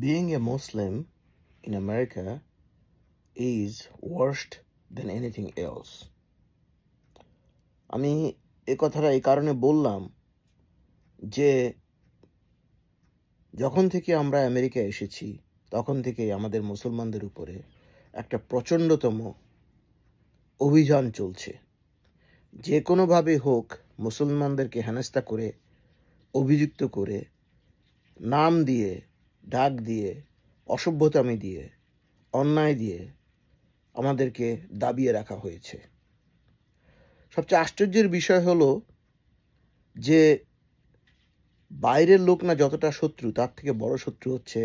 Being a Muslim in America is worse than anything else. আমি এ কথাটা এই কারণে বললাম যে যখন থেকে আমরা আমেরিকায় এসেছি তখন থেকেই আমাদের মুসলমানদের উপরে একটা প্রচণ্ডতম অভিযান চলছে। যে কোনোভাবে হোক মুসলমানদেরকে হেনস্থা করে, অভিযুক্ত করে, নাম দিয়ে, ডাক দিয়ে, অসভ্যতামি দিয়ে, অন্যায় দিয়ে আমাদেরকে দাবিয়ে রাখা হয়েছে। সবচেয়ে আশ্চর্যের বিষয় হলো যে বাইরের লোক না যতটা শত্রু, তার থেকে বড় শত্রু হচ্ছে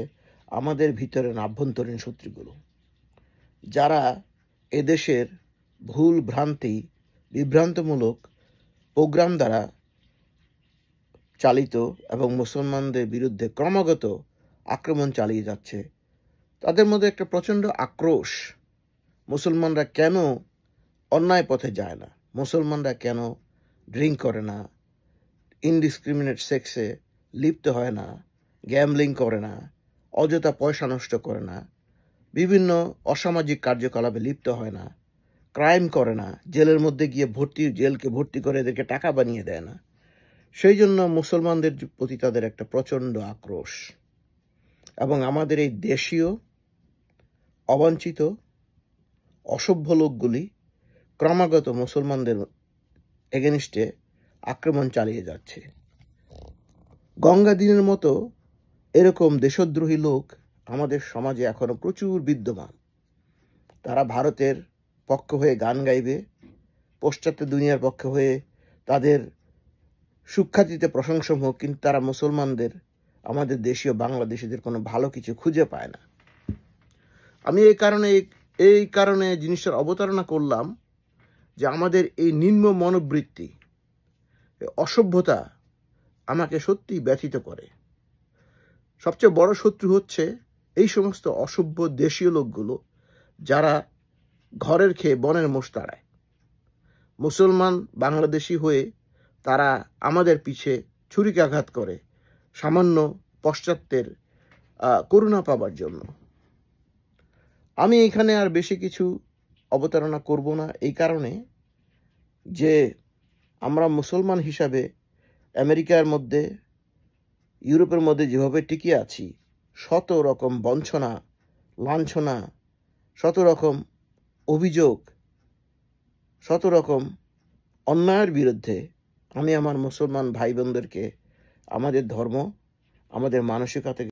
আমাদের ভিতরের আভ্যন্তরীণ শত্রুগুলো, যারা এদেশের ভুল ভ্রান্তি, বিভ্রান্তমূলক প্রোগ্রাম দ্বারা চালিত এবং মুসলমানদের বিরুদ্ধে ক্রমাগত আক্রমণ চালিয়ে যাচ্ছে। তাদের মধ্যে একটা প্রচণ্ড আক্রোশ, মুসলমানরা কেন অন্যায় পথে যায় না, মুসলমানরা কেন ড্রিঙ্ক করে না, ইনডিসক্রিমিনেট সেক্সে লিপ্ত হয় না, গ্যাম্বলিং করে না, অযথা পয়সা নষ্ট করে না, বিভিন্ন অসামাজিক কার্যকলাপে লিপ্ত হয় না, ক্রাইম করে না, জেলের মধ্যে গিয়ে জেলকে ভর্তি করে এদেরকে টাকা বানিয়ে দেয় না। সেই জন্য মুসলমানদের প্রতি তাদের একটা প্রচণ্ড আক্রোশ। এবং আমাদের এই দেশীয় অবাঞ্ছিত অসভ্য লোকগুলি ক্রমাগত মুসলমানদের এগেনিস্টে আক্রমণ চালিয়ে যাচ্ছে। গঙ্গা দিনের মতো এরকম দেশদ্রোহী লোক আমাদের সমাজে এখনো প্রচুর বিদ্যমান। তারা ভারতের পক্ষ হয়ে গান গাইবে, পাশ্চাত্য দুনিয়ার পক্ষ হয়ে তাদের সুখ্যাতিতে প্রশংসা হোক, কিন্তু তারা মুসলমানদের, আমাদের দেশীয় বাংলাদেশিদের কোনো ভালো কিছু খুঁজে পায় না। আমি এই কারণে জিনিসটার অবতারণা করলাম যে আমাদের এই নিম্ন মনোবৃত্তি, অসভ্যতা আমাকে সত্যি ব্যথিত করে। সবচেয়ে বড় শত্রু হচ্ছে এই সমস্ত অসভ্য দেশীয় লোকগুলো, যারা ঘরের খেয়ে বনের মোষ তাড়ায়। মুসলমান বাংলাদেশি হয়ে তারা আমাদের পিছে ছুরিকাঘাত করে সামান্য পাশ্চাত্যের করুণা পাবার জন্য। আমি এখানে আর বেশি কিছু অবতারণা করব না, এই কারণে যে আমরা মুসলমান হিসাবে আমেরিকার মধ্যে, ইউরোপের মধ্যে যেভাবে টিকে আছি, শত রকম বঞ্চনা, লাঞ্ছনা, শত রকম অভিযোগ, শত রকম অন্যায়ের বিরুদ্ধে আমি আমার মুসলমান ভাই বোনদেরকে আমাদের ধর্ম, আমাদের মানসিকতা